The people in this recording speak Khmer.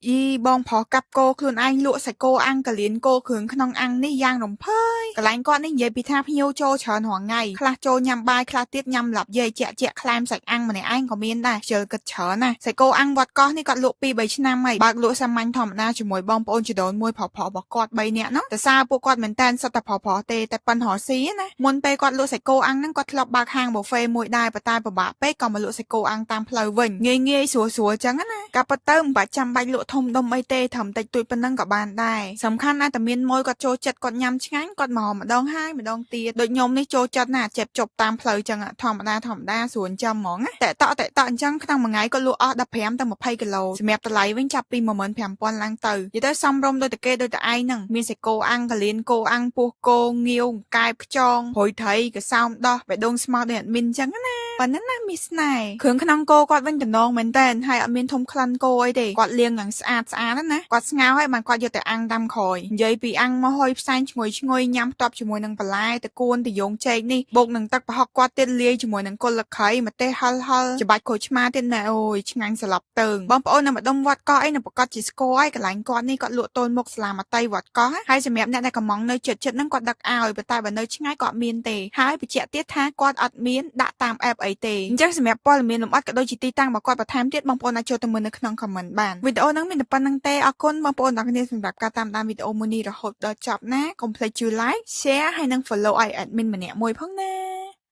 យីបងប្រុសកាប់គោខ្លួនឯងលក់សាច់គោអាំងក៏លៀនគោគ្រឿងក្នុងអាំងនេះយ៉ាងរំភើយកន្លែងគាត់នេះនិយាយពីថាភ្ញៀវចូលច្រើនរាល់ថ្ងៃខ្លះចូលញ៉ាំបាយខ្លះទៀតញ៉ាំឡាប់យាយជាក់ខ្លែមសាច់អាំងម្នាក់ឯងក៏មានដែរជើគិតច្រើនណាសាច់គោអាំងវត្តកោះនេះគាត់លក់2-3ឆ្នាំហើយបើកលក់សាមញ្ញធម្មតាជាមួយបងប្អូនជីដូនមួយប្រុសៗរបស់គាត់3នាក់ហ្នឹងតែសារពួកគាត់មែនតើសិតតែប្រុសៗទេតែប៉ុនរស់ស៊ីណាមុនពេលគាត់លក់សាច់គោអាំងហ្នឹងគាត់ធ្លាប់បើកហាងប៊ូហ្វេមួយដែរប៉ុន្តែពិបាកពេកក៏មកលក់សាច់គោអាំងតាមផ្លូវវិញងាយស្រួលចឹងណាកាប់ទៅមិនបាច់ចាំបាច់លក់ធំដុំអីទេត្រឹមតិចតួចប៉ុណ្ណឹងក៏បានដែរសំខាន់ណាស់តែមានម៉ួយគាត់ចូលចិត្តគាត់ញ៉ាំឆ្ងាញ់គាត់មកម្ដងហើយម្ដងទៀតដូចខ្ញុំនេះចូលចិត្តណាចេបជប់តាមផ្លូវចឹងធម្មតាស្រួលចាំហ្មងណាតែតអញ្ចឹងក្នុងមួយថ្ងៃគាត់លក់អស់15ទៅ20គីឡូសម្រាប់តម្លៃវិញចាប់ពី15000ឡើងទៅនិយាយទៅសមរម្យដូចតែគេដូចតែឯងហ្នឹងមានសាច់គោអាំងកលៀនគោអាំងពោះគោងាវកែបខ្យងព្រួយត្រីកសោមដោះបេះដូងស្មៅដូចអត់មានចឹងណាប៉ុណ្ណឹងណាមីស្នេហ៍គ្រឿងក្នុងគោគាត់វិញតំណងមែនតើហើយអត់មានធំក្លិនគោអីទេគាត់លាងយ៉ាងស្អាតណាគាត់ស្ងោរហើយបានគាត់យកទៅអាំងតាមក្រោយនិយាយពីអាំងមកហុយផ្សែងឈ្ងុយញ៉ាំផ្ទាប់ជាមួយនឹងបន្លែតកួនតយងចេកនេះបូកនឹងទឹកប្រហុកគាត់ទៀតលាយជាមួយនឹងគល់លខៃម្ទេសហិលច្បាច់ក្រូចឆ្មាទៀតណែអូយឆ្ងាញ់ស្លាប់តើងបងប្អូននៅម្ដុំវត្តកោះអីនៅប្រកាសជាស្គាល់ហើយកន្លែងគាត់នេះគាត់លក់ទល់មុខស្លាមតីវត្តកោះហើយសម្រាប់អ្នកដែលកំងនៅចិត្តហ្នឹងគាត់ដឹកឲ្យប៉ុន្តែបើនៅឆ្ងាយគាត់មានទេហើយបញ្ជាក់ទៀតថាគាត់អត់មានដាក់តាម app អីទេអញ្ចឹងសម្រាប់ព័ត៌មានលម្អិតក៏ដូចជាទីតាំងរបស់គាត់បន្ថែមទៀតបងប្អូនអាចចូលទៅមើលនៅក្នុង comment បានវីដេអូហ្នឹងមានតែប៉ុណ្្នឹងទេអរគុណបងប្អូនទាំងគ្នាសម្រាប់ការតាមដានវីដេអូមួយនេះរហូតដល់ចប់ណាកុំភ្លេចជួយ like share ហើយនិង follow ឲ្យ admin ម្នាក់មួយផងណា